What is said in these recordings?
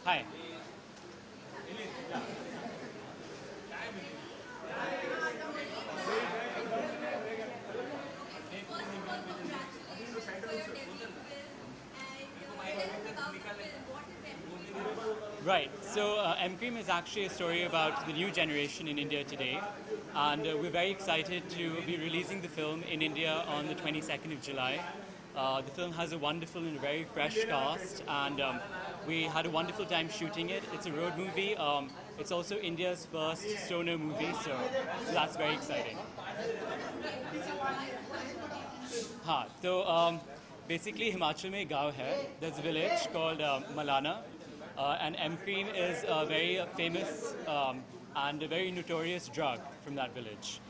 Hi. Right. So M Cream is actually a story about the new generation in India today, and we're very excited to be releasing the film in India on the 22nd of July. The film has a wonderful and very fresh cast, and we had a wonderful time shooting it. It's a road movie. It's also India's first stoner movie, so that's very exciting. हाँ तो basically Himachal में एक गाँव है. There's a village called Malana, and M Cream is a very famous and a very notorious drug from that village,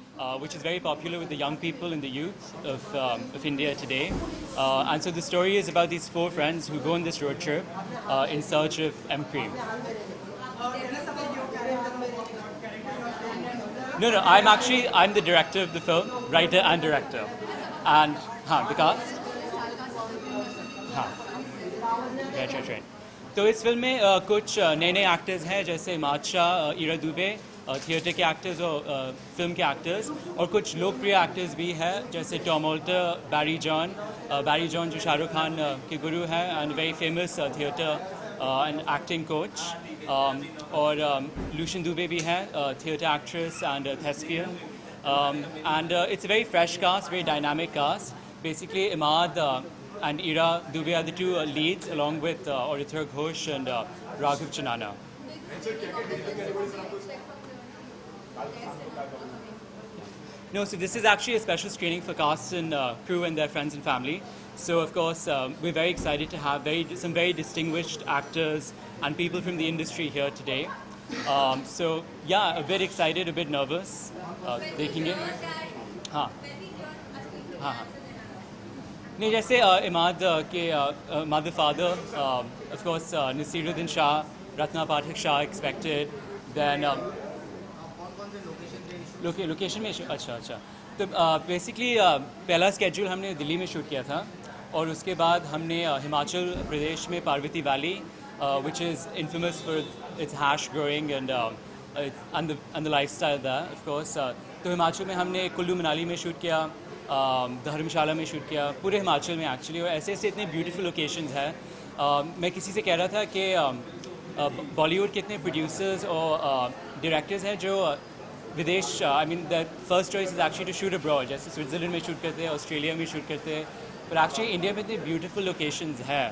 which is very popular with the young people and the youth of India today. And so the story is about these four friends who go on this road trip in search of M Cream. No, I'm the director of the film, writer and director. And the cast? Right. तो इस film में कुछ नए actors हैं जैसे इमाद शाह, इरा Dubey, theatre के actors और film के एक्टर्स, और कुछ लोकप्रिय एक्टर्स भी हैं जैसे टॉम ऑल्टर, बैरी जॉन जो शाहरुख खान के गुरु हैं and very famous theatre and acting coach, और लूशन दुबे भी हैं, theatre actress and thespian. And it's a very fresh cast, very dynamic cast. Basically, Imaad and Ira Dubey are the two leads, along with Aurithra Ghosh and Raghav Chanana. No, so this is actually a special screening for cast and crew and their friends and family. So, of course, we're very excited to have some very distinguished actors and people from the industry here today. So, yeah, a bit excited, a bit nervous. देखेंगे हाँ नहीं जैसे इमाद के mother father of course Naseeruddin Shah, Ratna Pathak Shah expected, then location में अच्छा तो basically पहला schedule हमने दिल्ली में शूट किया था, और उसके बाद हमने हिमाचल प्रदेश में Parvati valley, which is infamous for its hash growing and the lifestyle there, of course. तो हिमाचल में हमने कुल्लू मनाली में शूट किया, धर्मशाला में शूट किया, पूरे हिमाचल में एक्चुअली, और ऐसे इतने ब्यूटीफुल लोकेशंस हैं. मैं किसी से कह रहा था कि बॉलीवुड के इतने प्रोड्यूसर्स और डायरेक्टर्स हैं जो विदेश, I mean the first choice is actually to shoot abroad, जैसे स्विट्ज़रलैंड में शूट करते हैं, ऑस्ट्रेलिया में शूट करते हैं, पर एक्चुअली इंडिया में इतने ब्यूटीफुल लोकेशंस हैं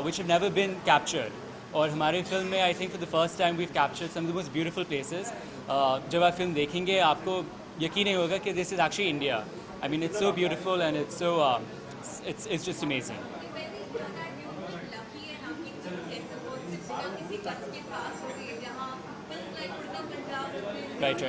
which have never been captured. और हमारे फिल्म में I think for the first time we captured some of the most beautiful places. जब आप फिल्म देखेंगे आपको यकीन नहीं होगा कि this is actually India. I mean it's so beautiful and it's so it's just amazing. Right.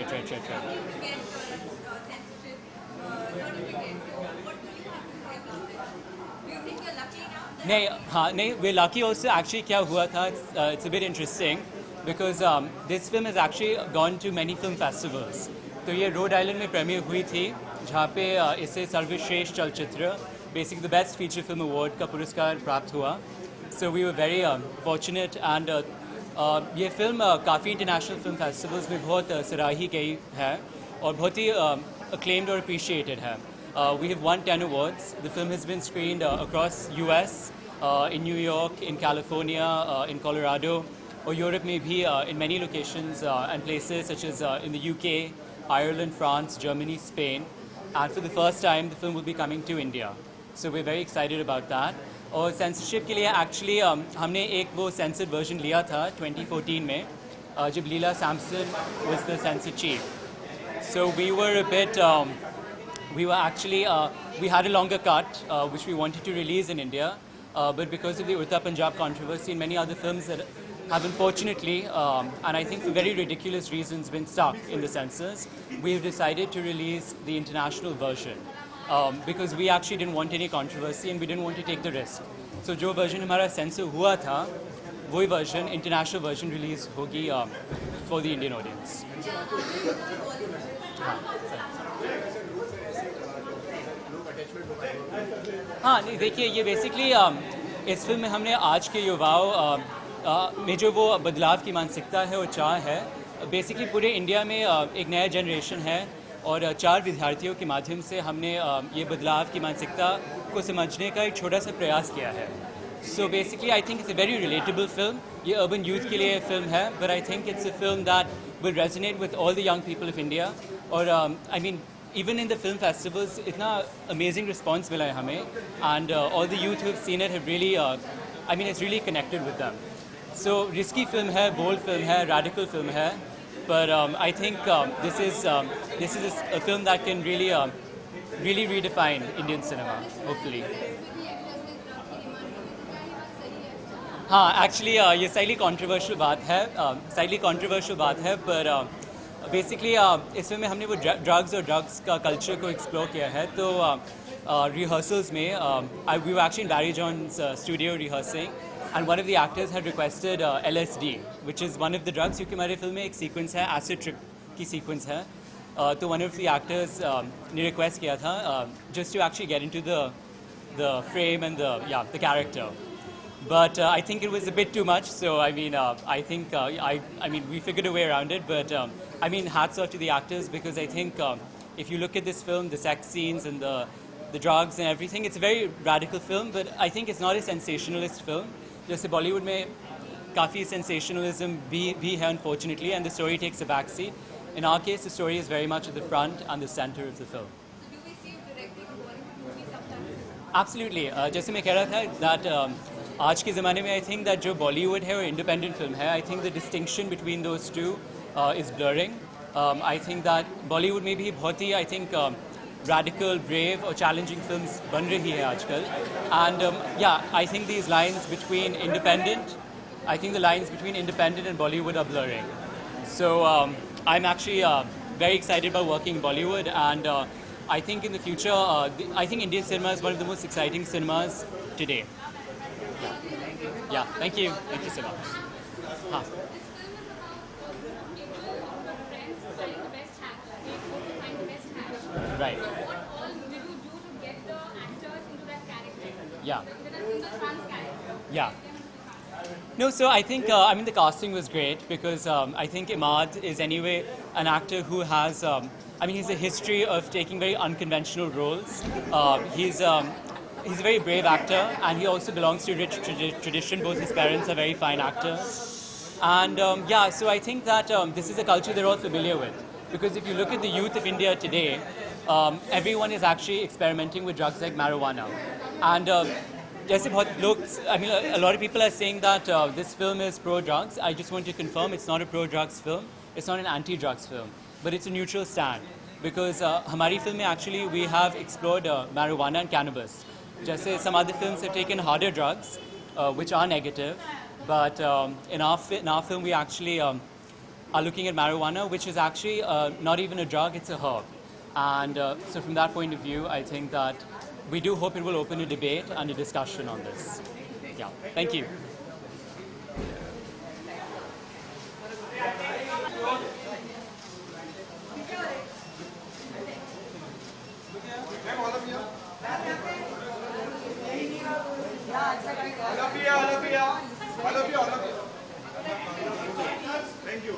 नहीं, we're lucky also. Actually क्या हुआ था, it's a bit interesting because this film has actually gone to many film festivals. तो ये Rhode Island में premiere हुई थी, जहाँ पे इसे सर्वश्रेष्ठ चलचित्र, basically the best feature film award का पुरस्कार प्राप्त हुआ. So we were very fortunate, and ये फिल्म काफ़ी इंटरनेशनल फिल्म फेस्टिवल्स में बहुत सराही गई है और बहुत ही acclaimed or appreciated है. We have won 10 awards. The film has been screened across US, in New York, in California, in Colorado, or Europe maybe in many locations and places such as in the UK, Ireland, France, Germany, Spain. And for the first time, the film will be coming to India. So we're very excited about that. और censorship के लिए actually हमने एक वो censored version लिया था 2014 में, जब लीला Samson was the censor chief. So we were a bit, we were actually, we had a longer cut which we wanted to release in India, but because of the Uttar Punjab controversy and many other films that have unfortunately, and I think for very ridiculous reasons, been stuck in the censors, we have decided to release the international version because we actually didn't want any controversy and we didn't want to take the risk. So जो version हमारा censor हुआ था, वही version, international version release होगी for the Indian audience. हाँ नहीं देखिए, ये बेसिकली इस फिल्म में हमने आज के युवाओं में जो वो बदलाव की मानसिकता है और चाह है, बेसिकली पूरे इंडिया में एक नया जनरेशन है और 4 विद्यार्थियों के माध्यम से हमने ये बदलाव की मानसिकता को समझने का एक छोटा सा प्रयास किया है. So basically, I think it's a very relatable film. ये urban youth के लिए film है, but I think it's a film that will resonate with all the young people of India. और I mean, even in the film festivals, इतना amazing response मिला है हमें, and all the youth who've seen it have really, I mean, it's really connected with them. So risky film है, bold film है, radical film है, but I think this is a film that can really really redefine Indian cinema, hopefully. हाँ, actually ये slightly controversial बात है, पर basically इस film में हमने वो ड्रग्स और ड्रग्स का कल्चर को एक्सप्लोर किया है. तो रिहर्सल्स में we were actually in Barry John's studio rehearsing, and one of the actors had requested LSD, which is one of the drugs. क्योंकि हमारे फिल्म में एक सीक्वेंस है, एसिड ट्रिप की सीक्वेंस है, तो one of the actors ने request किया था just to actually get into the frame and the character. But I think it was a bit too much, so I mean, I think I mean we figured a way around it. But I mean, hats off to the actors, because I think if you look at this film, the sex scenes and the drugs and everything, it's a very radical film. But I think it's not a sensationalist film. जैसे Bollywood में काफ़ी sensationalism भी है, unfortunately, and the story takes a backseat. In our case, the story is very much at the front and the center of the film. So do we see you directing Bollywood movies sometimes? Absolutely. जैसे मैं कह रहा था that आज के ज़माने में I think that जो बॉलीवुड है और इंडिपेंडेंट फिल्म है, I think the distinction between those two is blurring. I think that Bollywood में भी बहुत ही आई थिंक radical, brave और challenging films बन रही है आजकल. And yeah, I think these lines between independent, I think the lines between independent and Bollywood are blurring. So I'm actually very excited about working in Bollywood, and I think in the future, I think Indian cinema is one of the most exciting cinemas today. Yeah, thank you so much. Huh. This film is about people, friends find the best hack. They go to find the best hack. Right. So what all did you do to get the actors into that character? Yeah. In the trans character. Yeah. No, so I think I mean the casting was great, because I think Imaad is anyway an actor who has I mean, he's a history of taking very unconventional roles. He's a very brave actor, and he also belongs to a rich tradition. Both his parents are very fine actors. And yeah, so I think that this is a culture they're all familiar with. Because if you look at the youth of India today, everyone is actually experimenting with drugs like marijuana. And जैसे बहुत लोग, I mean, a lot of people are saying that this film is pro-drugs. I just want to confirm it's not a pro-drugs film. It's not an anti-drugs film. But it's a neutral stand. Because हमारी film में actually we have explored marijuana and cannabis. Jesse, some other films have taken harder drugs, which are negative, but in our film we actually are looking at marijuana, which is actually not even a drug, it's a herb. And so from that point of view, I think that we do hope it will open a debate and a discussion on this. Yeah, thank you. Thank you.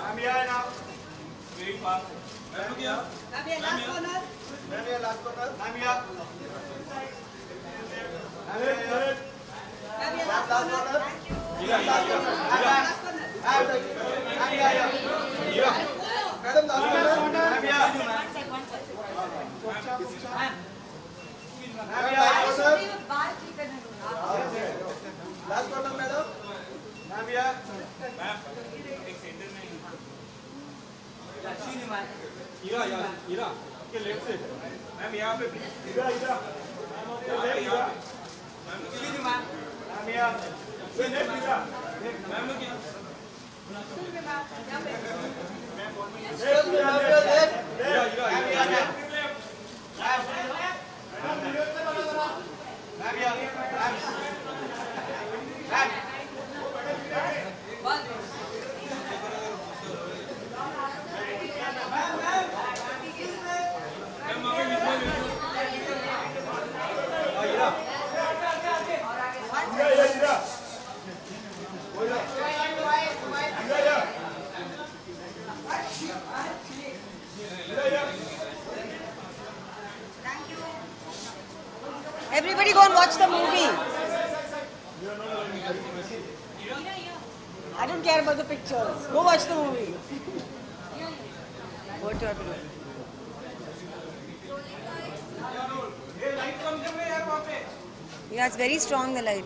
I'm here now. Very fast. I'm here. I'm here. Last corner. I'm here. Last corner. I'm here. I'm here. I'm here. Last corner. Thank you. Last corner. Last corner. I'm here. Here. Madam, last corner. I'm here. I'm here. Last corner, madam. I'm here. Ma'am. Ira के left से ma'am यहाँ पे Ira ma'am okay left Ira Everybody go and watch the movie. I don't care about the pictures. Go watch the movie. What do I have to do? Yeah, it's very strong, the light.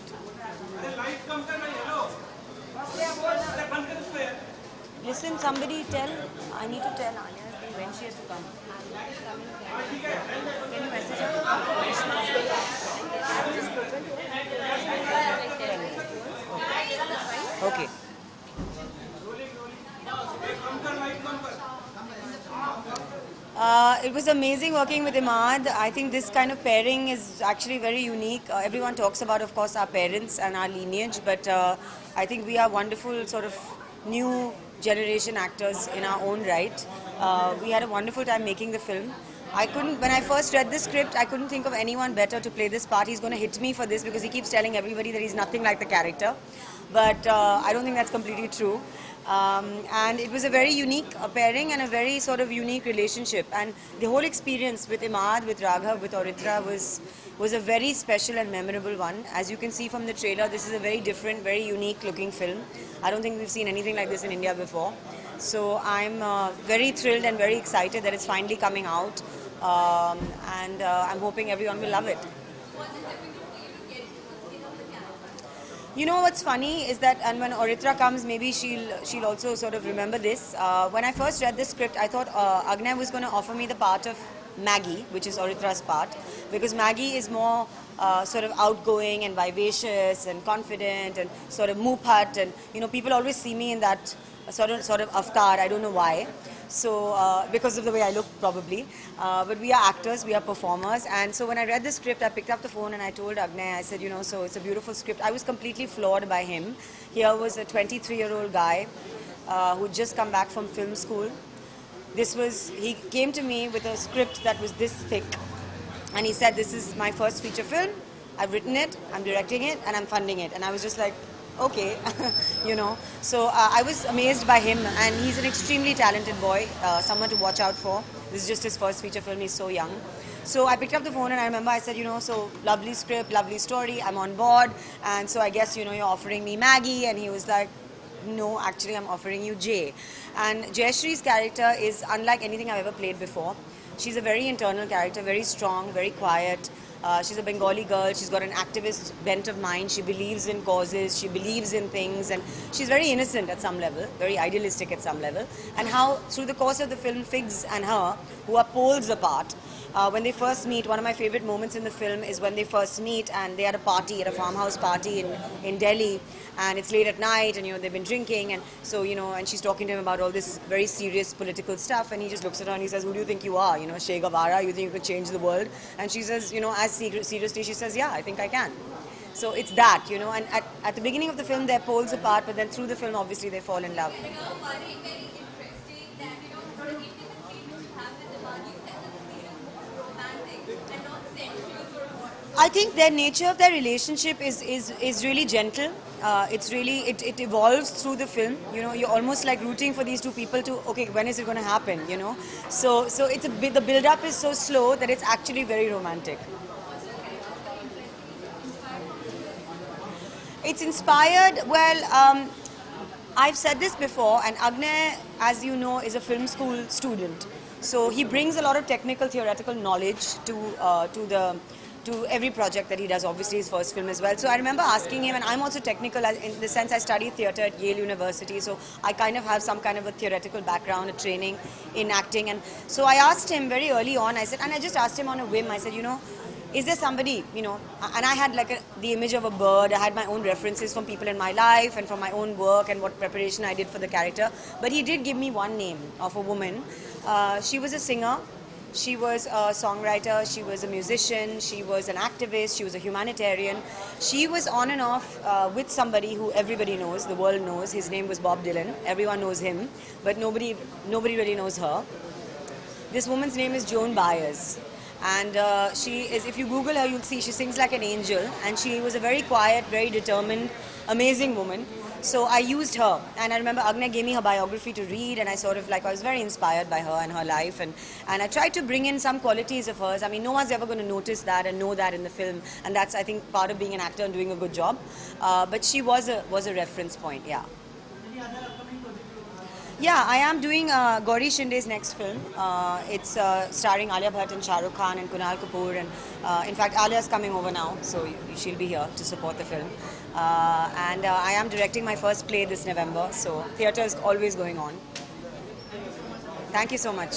Listen, somebody tell, I need to tell Alia when she has to come. Can you message her? Okay. It was amazing working with Imaad. I think this kind of pairing is actually very unique. Everyone talks about, of course, our parents and our lineage, but I think we are wonderful sort of new generation actors in our own right. We had a wonderful time making the film. When I first read the script, I couldn't think of anyone better to play this part. He's going to hit me for this because he keeps telling everybody that he's nothing like the character. But I don't think that's completely true. And it was a very unique pairing and a very sort of unique relationship. And the whole experience with Imaad, with Raghav, with Auritra was a very special and memorable one. As you can see from the trailer, this is a very different, very unique looking film. I don't think we've seen anything like this in India before. So I'm very thrilled and very excited that it's finally coming out. And I'm hoping everyone will love it. You know what's funny is that, and when Auritra comes, maybe she'll also sort of remember this. When I first read the script, I thought Agnay was going to offer me the part of Maggie, which is Auritra's part, because Maggie is more sort of outgoing and vivacious and confident and sort of mupat, and people always see me in that sort of avatar. I don't know why. So because of the way I look, probably. But we are actors, we are performers. And so when I read the script, I picked up the phone and I told Agnay, I said, so it's a beautiful script. I was completely floored by him. Here was a 23-year-old guy who'd just come back from film school. He came to me with a script that was this thick. And he said, this is my first feature film. I've written it, I'm directing it, and I'm funding it. And I was just like, okay, So I was amazed by him, and he's an extremely talented boy, someone to watch out for. This is just his first feature film, he's so young. So I picked up the phone and I remember I said, so lovely script, lovely story, I'm on board. And so I guess, you're offering me Maggie. And he was like, no, actually I'm offering you Jay. And Jayashree's character is unlike anything I've ever played before. She's a very internal character, very strong, very quiet. She's a Bengali girl. She's got an activist bent of mind. She believes in causes. She believes in things. And she's very innocent at some level, very idealistic at some level. And how, through the course of the film, Figs and her, who are poles apart, when they first meet, one of my favorite moments in the film is when they first meet and they're at a party, at a farmhouse party in Delhi. And it's late at night and, they've been drinking. And so, and she's talking to him about all this very serious political stuff. And he just looks at her and he says, who do you think you are? Che Guevara, you think you could change the world? And she says, as seriously, she says, yeah, I think I can. So it's that, and at the beginning of the film, they're poles apart, but then through the film, obviously, they fall in love. Very interesting that, the intimate scene which you have with the man, you said that the scene is more romantic and not sensuous or what? I think the nature of their relationship is really gentle. It evolves through the film. You're almost like rooting for these two people to, okay, when is it going to happen? So it's the build-up is so slow that it's actually very romantic. It's inspired. Well, I've said this before, and Agnay, as you know, is a film school student. So he brings a lot of technical, theoretical knowledge to every project that he does, obviously his first film as well. So I remember asking him, and I'm also technical in the sense I studied theatre at Yale University, so I kind of have some kind of a theoretical background, a training in acting. And so I asked him very early on, I just asked him on a whim, I said, is there somebody, you know, and I had like the image of a bird. I had my own references from people in my life and from my own work and what preparation I did for the character. But he did give me one name of a woman. She was a singer. She was a songwriter, she was a musician, she was an activist, she was a humanitarian. She was on and off with somebody who everybody knows, the world knows. His name was Bob Dylan. Everyone knows him, but nobody really knows her. This woman's name is Joan Baez. And she is, if you Google her, you'll see she sings like an angel. And she was a very quiet, very determined, amazing woman. So I used her, and I remember Agnes gave me her biography to read, and I sort of like, I was very inspired by her and her life, and I tried to bring in some qualities of hers. I mean, no one's ever going to notice that and know that in the film, and that's, I think, part of being an actor and doing a good job. But she was a reference point, yeah. Yeah, I am doing Gauri Shinde's next film. It's starring Alia Bhatt and Shah Rukh Khan and Kunal Kapoor, and in fact, Alia's coming over now, so she'll be here to support the film. And I am directing my first play this November, so theatre is always going on. Thank you so much.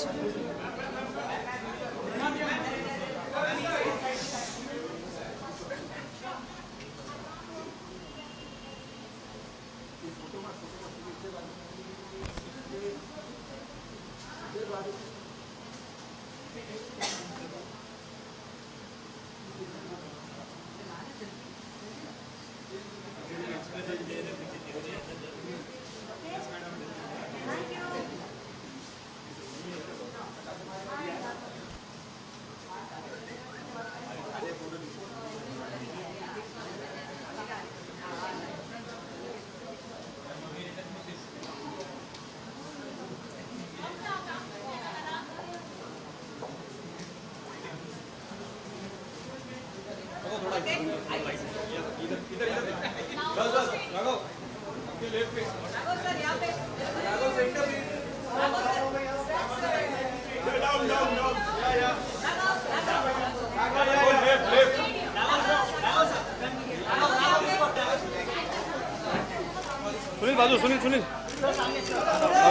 Sunil बाजू सुनील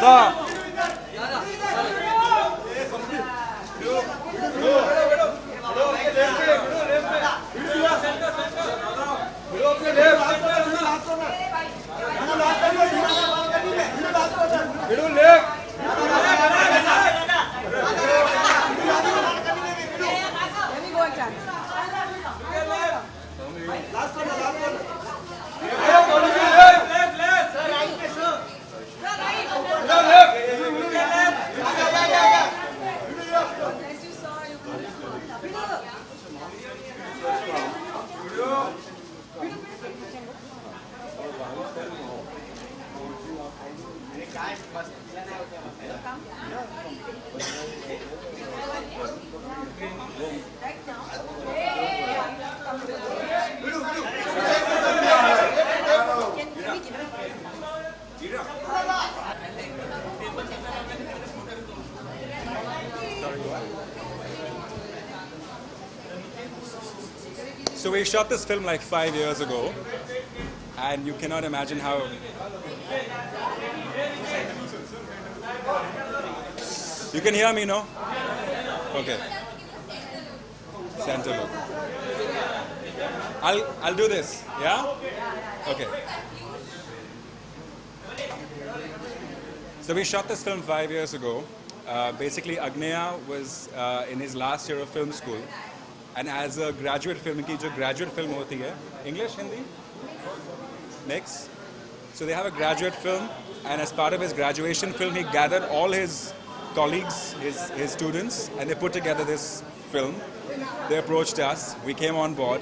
दादा So we shot this film like 5 years ago, and you cannot imagine how... You can hear me, no? Okay. Center look. I'll do this, yeah? Okay. So we shot this film 5 years ago. Basically, Agneya was in his last year of film school. And as a graduate film, की जो graduate film होती है, English, Hindi, mix. So they have a graduate film, and as part of his graduation film, he gathered all his colleagues, his students, and they put together this film. They approached us, we came on board.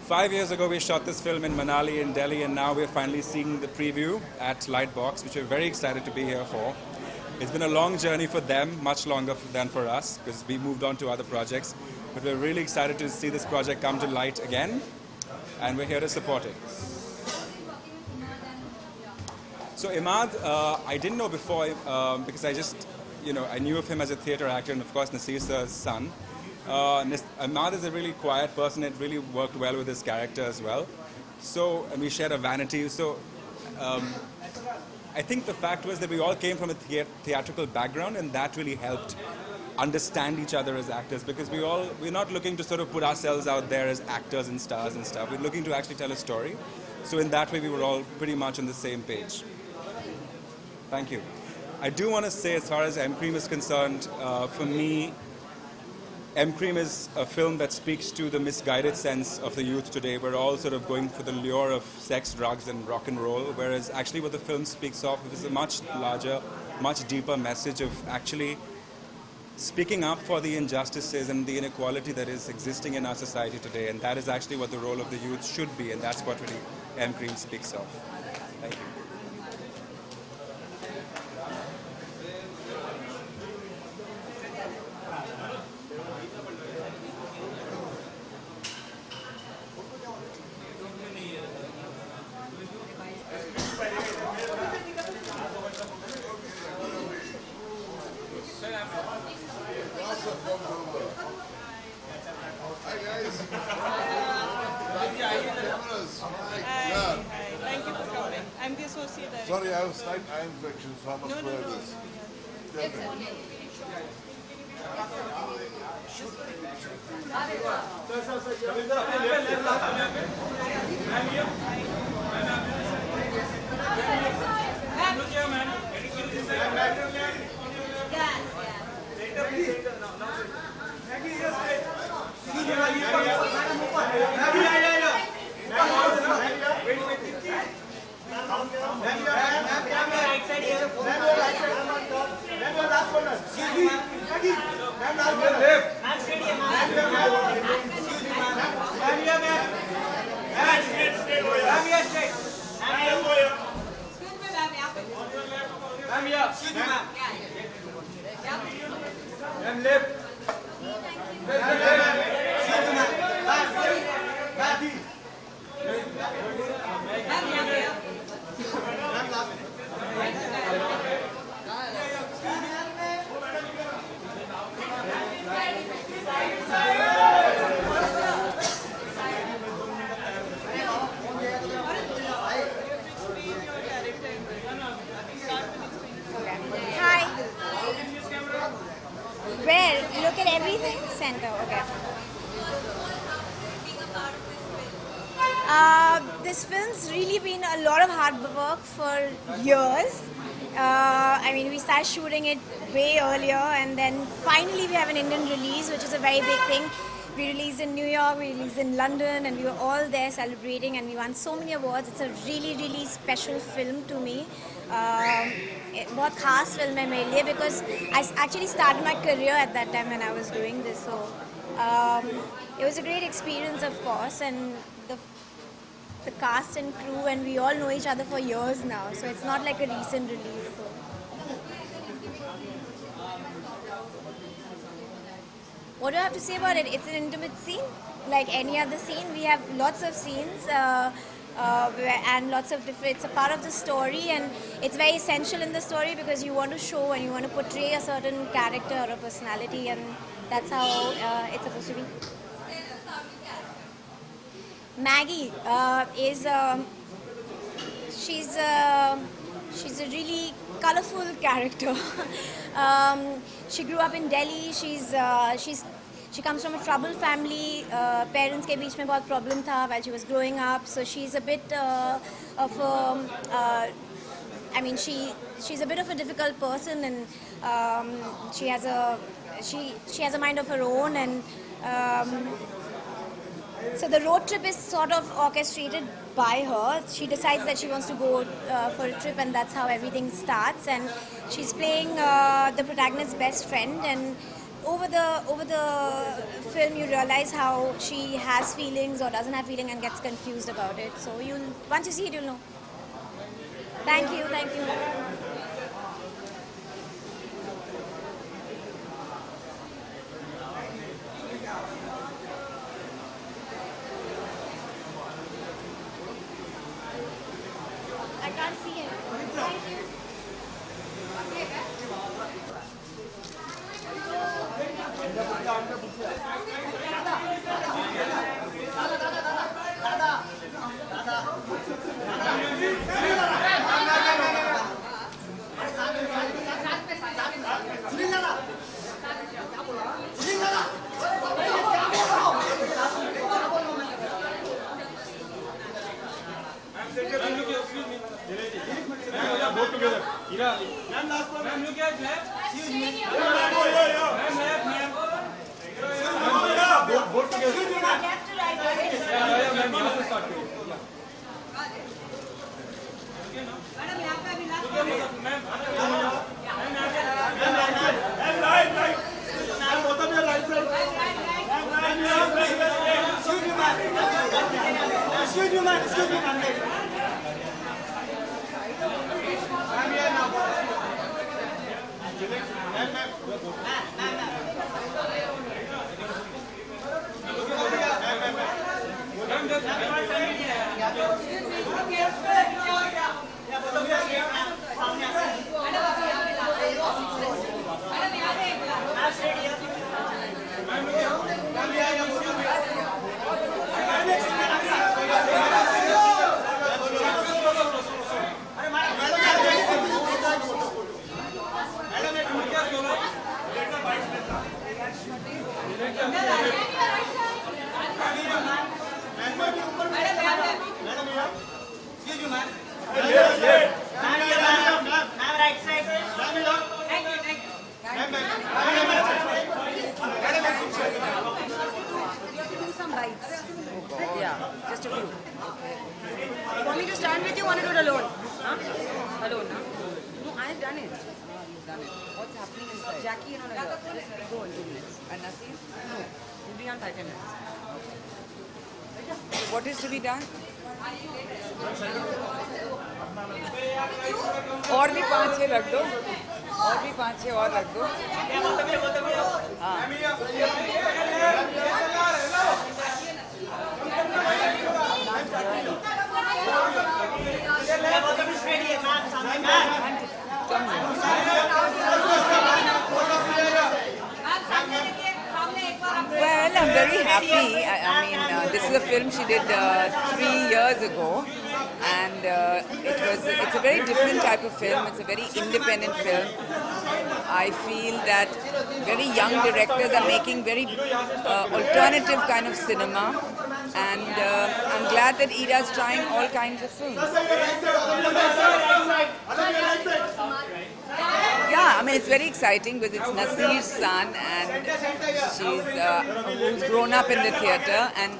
5 years ago, we shot this film in Manali, in Delhi, and now we're finally seeing the preview at Lightbox, which we're very excited to be here for. It's been a long journey for them, much longer than for us, because we moved on to other projects. But we're really excited to see this project come to light again, and we're here to support it. So Imaad, I didn't know before because I just, I knew of him as a theatre actor, and of course Nasir sir's son. Imaad is a really quiet person. It really worked well with his character as well. So, and we shared a vanity. So I think the fact was that we all came from a theatrical background, and that really helped understand each other as actors, because we're not looking to sort of put ourselves out there as actors and stars and stuff. We're looking to actually tell a story. So in that way, we were all pretty much on the same page. Thank you. I do want to say, as far as M Cream is concerned, for me, M Cream is a film that speaks to the misguided sense of the youth today. We're all sort of going for the lure of sex, drugs, and rock and roll, whereas actually what the film speaks of is a much larger, much deeper message of actually speaking up for the injustices and the inequality that is existing in our society today. And that is actually what the role of the youth should be, and that's what really M Cream speaks of. Thank you. Hi guys. Thank you for coming. I'm the associate director. Sorry, I have slight eye infection, so I must wear this. Tell me. Hi. Where? Look at everything. Center. Okay. This film's really been a lot of hard work for years. I mean, we started shooting it way earlier, and then finally we have an Indian release, which is a very big thing. We released in New York, we released in London, and we were all there celebrating, and we won so many awards. It's a really, really special film to me. बहुत खास film है मेरे लिए, because I actually started my career at that time when I was doing this. So it was a great experience, of course, and the cast and crew, and we all know each other for years now. So it's not like a recent release. So. What do I have to say about it? It's an intimate scene, like any other scene. We have lots of scenes and lots of different. It's a part of the story, and it's very essential in the story because you want to show and you want to portray a certain character or a personality, and that's how it's supposed to be. Maggie is she's a really colorful character. She grew up in Delhi. She comes from a troubled family. Parents के बीच में बहुत problem था while she was growing up. So she's a bit of a, I mean, she's a bit of a difficult person, and she has a mind of her own, and so the road trip is sort of orchestrated by her. She decides that she wants to go for a trip, and that's how everything starts. And she's playing the protagonist's best friend, and over the film you realize how she has feelings or doesn't have feelings and gets confused about it. So once you see it, you'll know. Thank you. I can't see it. Thank you. Excuse me, man. Excuse me, man. Yeah, just a few. You want me to stand with you or want to do it alone? Huh? Alone, huh? No, I have done it. You've done it. What's happening inside? Jackie and all that. Just go in 2 minutes. And Nasir? No. We'll be on 5-10 minutes. What is to be done? और भी 5-6 रख दो और भी 5-6 और रख दो Well, I'm very happy. I mean, this is a film she did 3 years ago, and it's a very different type of film. It's a very independent film. I feel that very young directors are making very alternative kind of cinema, and I'm glad that Ira is trying all kinds of films. Yeah, I mean, it's very exciting because it's Nasir's son, and who's grown up in the theatre, and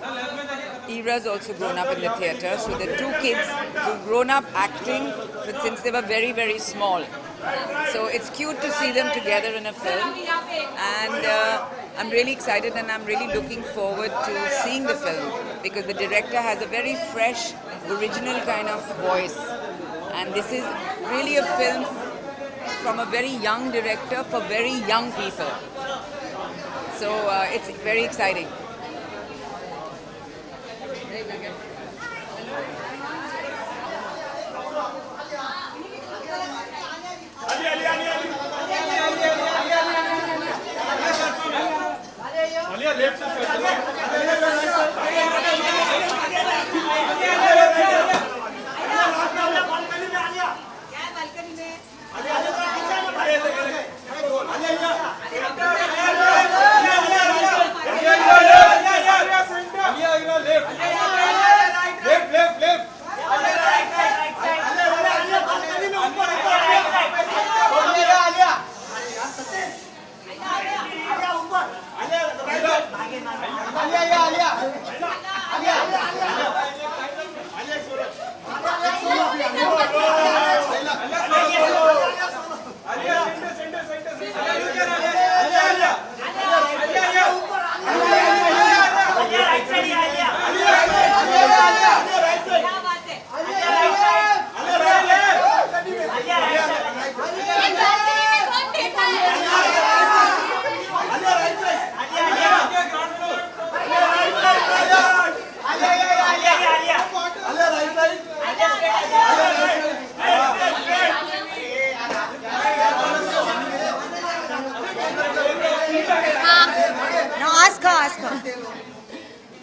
Ira's also grown up in the theatre. So the two kids who've grown up acting since they were very, very small. So it's cute to see them together in a film, and I'm really excited, and I'm really looking forward to seeing the film because the director has a very fresh, original kind of voice, and this is really a film from a very young director for very young people. So it's very exciting.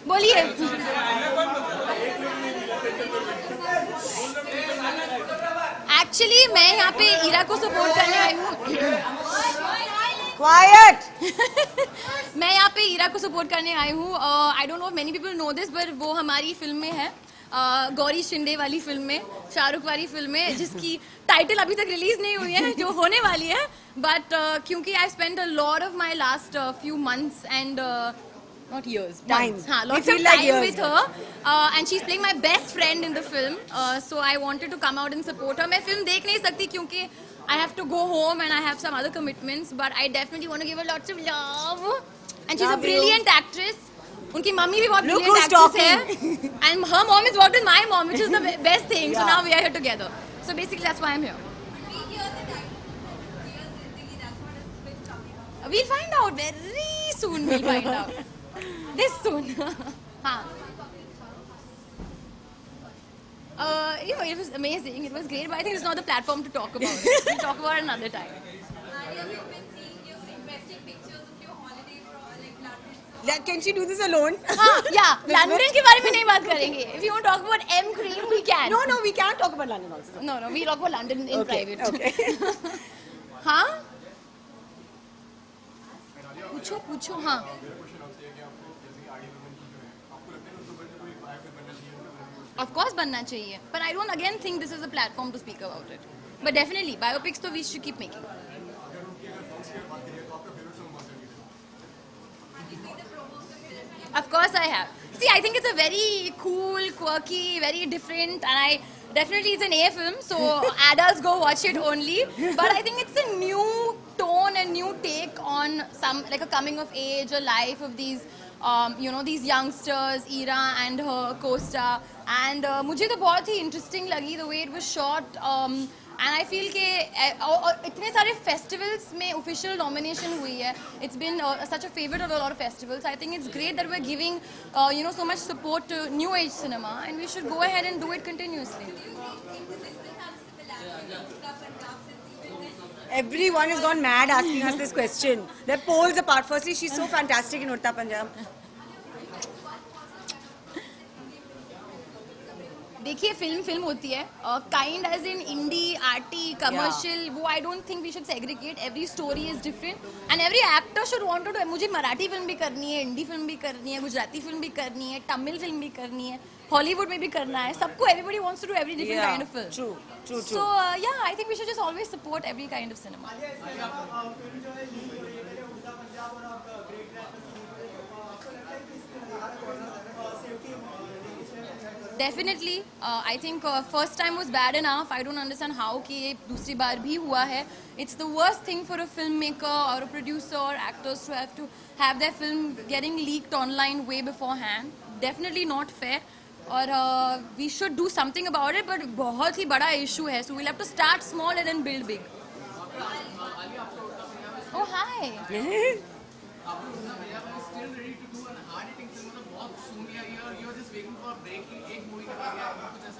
बोलिए actually मैं यहाँ पे ईरा को support करने आई हूँ Quiet! मैं यहाँ पे ईरा को सपोर्ट करने आई हूँ. आई don't know many people know this but वो हमारी फिल्म में है. गौरी शिंदे वाली फिल्म में, शाहरुख वाली फिल्म में, जिसकी टाइटल अभी तक रिलीज नहीं हुई है, जो होने वाली है. बट क्योंकि I spend a lot of my last few months and not years, months. Lots of time with her, and she's playing my best friend in the film. So I wanted to come out and support her. मैं film देख नहीं सकती क्योंकि I have to go home and I have some other commitments. But I definitely want to give her lots of love. And she's a brilliant actress. उनकी mummy भी बहुत brilliant actress है. And her mom is worked with my mom, which is the best thing. So now we are here together. So basically that's why I'm here. We'll find out very soon. We'll find out. This soon. हाँ. You know, it was amazing. It was great, but I think it's not the platform to talk about it. We'll talk about it another time. Alia, we've been seeing you interesting pictures of your holiday like London. Can she do this alone? हाँ, yeah. London के बारे में नहीं बात करेंगे. If you want to talk about M cream, we can. No, we can talk about London also. No, we talk about London in private. Okay. हाँ. पूछो हाँ. Of course बनना चाहिए, but I don't again think this is a platform to speak about it. But definitely biopics तो we should keep making. Of course I have. See, I think it's a very cool, quirky, very different, and I definitely it's an A film, so adults go watch it only. But I think it's a new tone and new take on some like a coming of age, a life of these. These youngsters, Ira and her co-star, and मुझे तो बहुत ही interesting लगी the way it was shot, and I feel कि इतने सारे festivals में official nomination हुई है. It's been such a favorite of a lot of festivals. I think it's great that we're giving so much support to new age cinema, and we should go ahead and do it continuously. Everyone has gone mad asking us this question. They're poles apart. Firstly, she's so fantastic in Urta Punjab. देखिए film होती है kind as in indie arty commercial वो I don't think we should segregate every story is different and every actor should want to मुझे Marathi film भी करनी है Hindi film भी करनी है गुजराती फिल्म भी करनी है तमिल फिल्म भी करनी है हॉलीवुड में भी करना है सबको everybody wants to do every different kind of film True. So yeah, I think we should just always support every kind of cinema. Definitely, I think first time was bad enough. I don't understand how कि ये दूसरी बार भी हुआ है. It's the worst thing for a filmmaker or a producer or actors to have their film getting leaked online way beforehand. Definitely not fair. और we should do something about it, but बहुत ही बड़ा issue है. So we'll have to start small and then build big. Oh hi.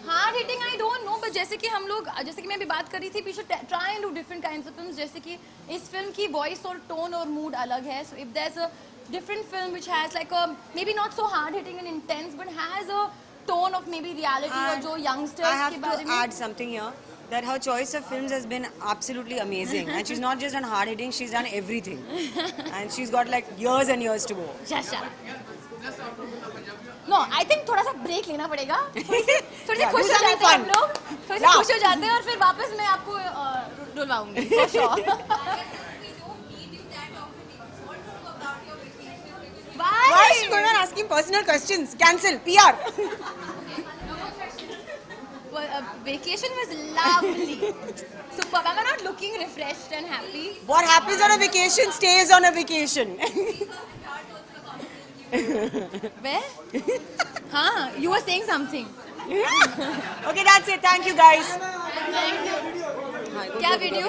Hard hitting I don't know but जैसे कि हम लोग जैसे कि मैं भी बात कर रही थी we should try and do different kinds of films जैसे कि इस फिल्म की वॉइस और टोन और मूड अलग है so if there is a different film which has like a maybe not so hard hitting and intense but has a tone of maybe reality or jo youngsters I have ke to bare mein add something here that her choice of films has been absolutely amazing and she's not just done hard hitting she's done everything and she's got like years and years to go. No, I think थोड़ा सा break लेना पड़ेगा थोड़ी सी खुश हो जाते हैं हम लोग थोड़ी सी खुश हो जाते हैं और फिर वापस मैं आपको डुलवाऊंगी for sure. Why is she going on asking personal questions? Cancel. PR. Well, vacation was lovely. Superb. Am I not looking refreshed and happy? What happens on a vacation stays on a vacation. Where? Huh? You were saying something. Okay, that's it. Thank you, guys. Thank you. क्या video?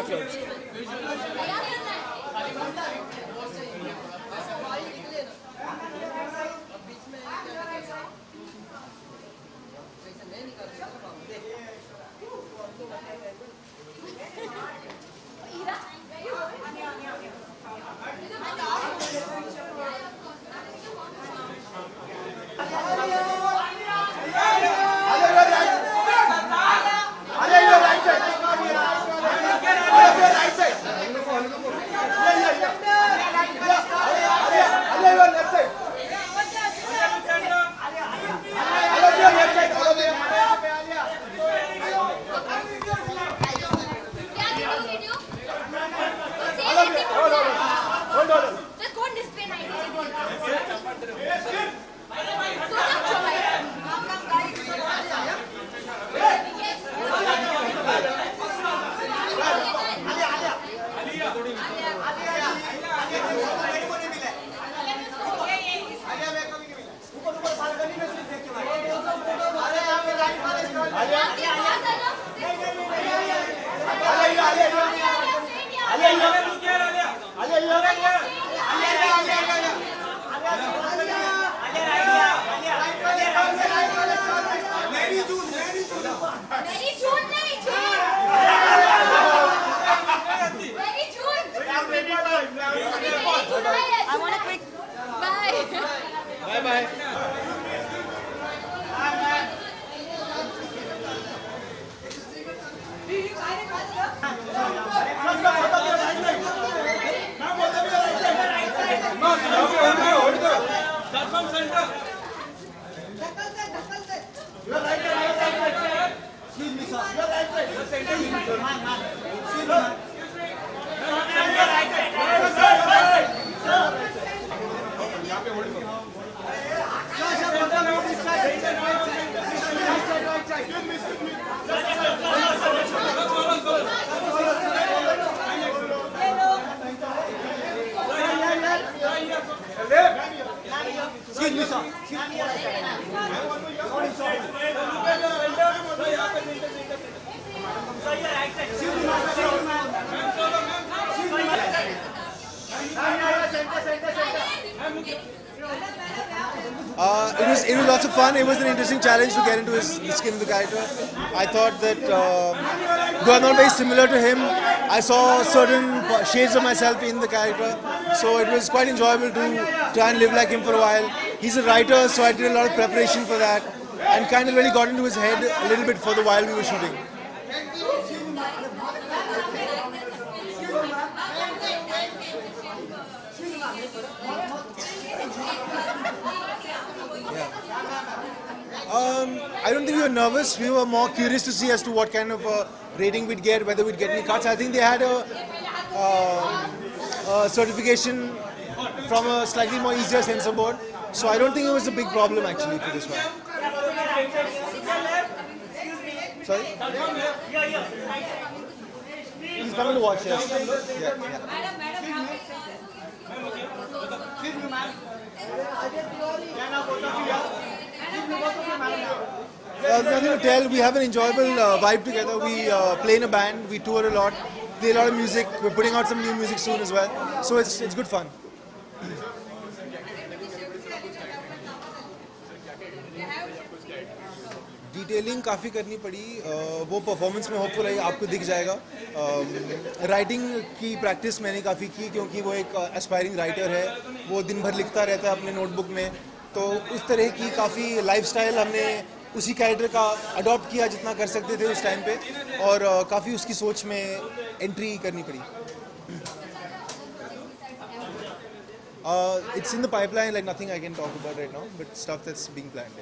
Excuse me, sir. It was lots of fun. It was an interesting challenge to get into his skin of the character. I thought that though I'm not very similar to him, I saw certain shades of myself in the character. So it was quite enjoyable to try and live like him for a while. He's a writer, so I did a lot of preparation for that and kind of really got into his head a little bit for the while we were shooting. I don't think we were nervous. We were more curious to see as to what kind of rating we'd get, whether we'd get any cuts. I think they had a certification from a slightly more easier censor board. So I don't think it was a big problem actually for this one. Sorry? He's coming to watch, yes. Yeah. Nothing to tell. We have an enjoyable vibe together. We play in a band. We tour a lot. Play a lot of music. We're putting out some new music soon as well. So it's good fun. Detailing काफ़ी करनी पड़ी वो performance में hopeful आपको दिख जाएगा writing की practice मैंने काफ़ी की क्योंकि वो एक एस्पायरिंग राइटर है वो दिन भर लिखता रहता है अपने नोटबुक में तो उस तरह की काफ़ी लाइफस्टाइल हमने उसी कैरेक्टर का अडॉप्ट किया जितना कर सकते थे उस टाइम पे और काफ़ी उसकी सोच में एंट्री करनी पड़ी It's in the pipeline, like nothing I can talk about right now, but stuff that's being planned.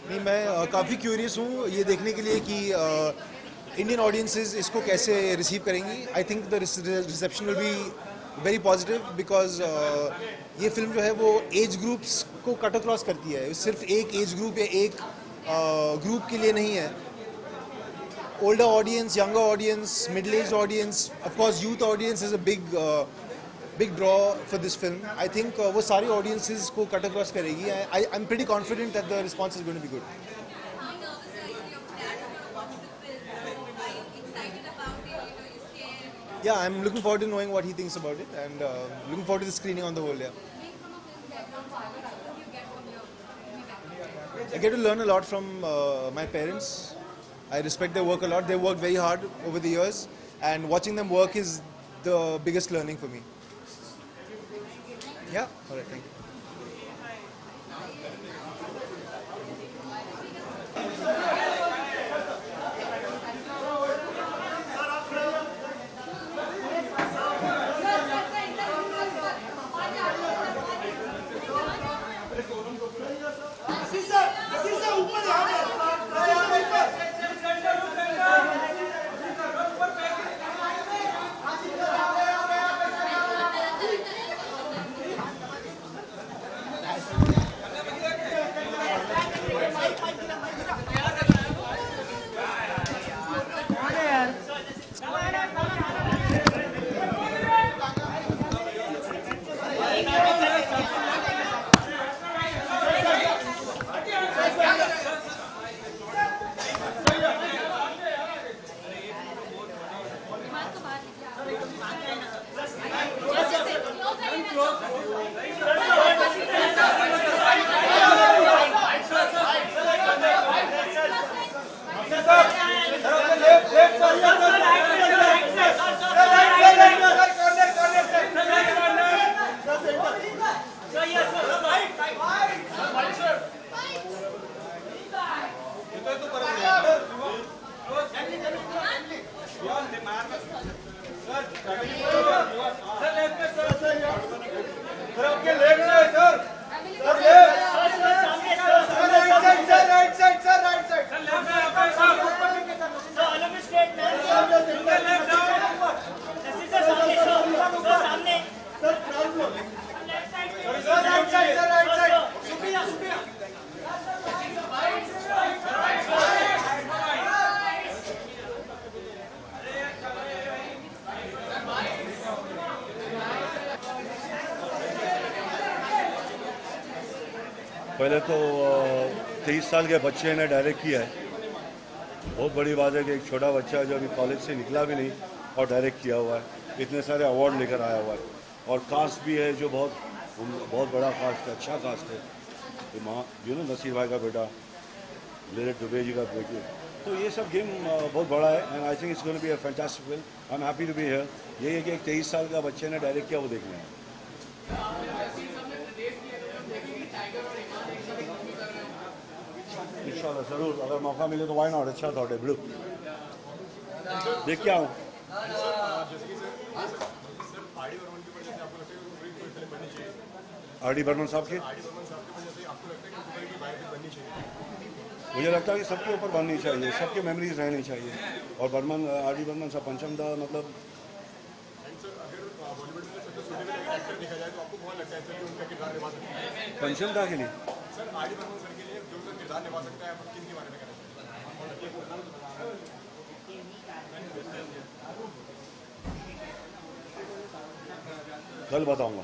नहीं मैं काफ़ी क्यूरियस हूँ ये देखने के लिए कि इंडियन ऑडियंसेस इसको कैसे रिसीव करेंगी I think the reception will be very positive because ये फिल्म जो है वो एज ग्रुप्स को कट अक्रॉस करती है सिर्फ एक एज ग्रुप या एक ग्रुप के लिए नहीं है older audience, younger audience, middle-aged audience, of course youth audience is a big draw for this film. I think वो सारी audiences को cut across करेगी. I'm pretty confident that the response is going to be good. Yeah, I'm looking forward to knowing what he thinks about it and looking forward to the screening on the whole. Yeah. I get to learn a lot from my parents. I respect their work a lot. They worked very hard over the years, and watching them work is the biggest learning for me. Yeah, all right, thank you. पहले तो 23 साल के बच्चे ने direct किया है। बहुत बड़ी बात है कि एक छोटा बच्चा जो अभी कॉलेज से निकला भी नहीं और डायरेक्ट किया हुआ है, इतने सारे अवार्ड लेकर आया हुआ है। और कास्ट भी है जो बहुत बड़ा कास्ट है, अच्छा कास्ट है। नसीर भाई का बेटा, इरा दुबे जी का बेटे, तो ये सब गेम बहुत बड़ा है। And I think it's going to be a fantastic film. I am happy to be here. ये है कि एक 23 साल का बच्चे ने डायरेक्ट किया, वो देखना है। इंशाल्लाह ज़रूर, अगर मौका मिले तो वाई नॉट। अच्छा थॉट है, ब्लू देख के आऊँ। आर.डी. बर्मन साहब के मुझे लगता है कि सबके ऊपर बननी चाहिए, सबके मेमोरीज रहनी चाहिए। और बर्मन, आर.डी. बर्मन साहब पंचम दा, मतलब पंचम दा के लिए कल बताऊंगा।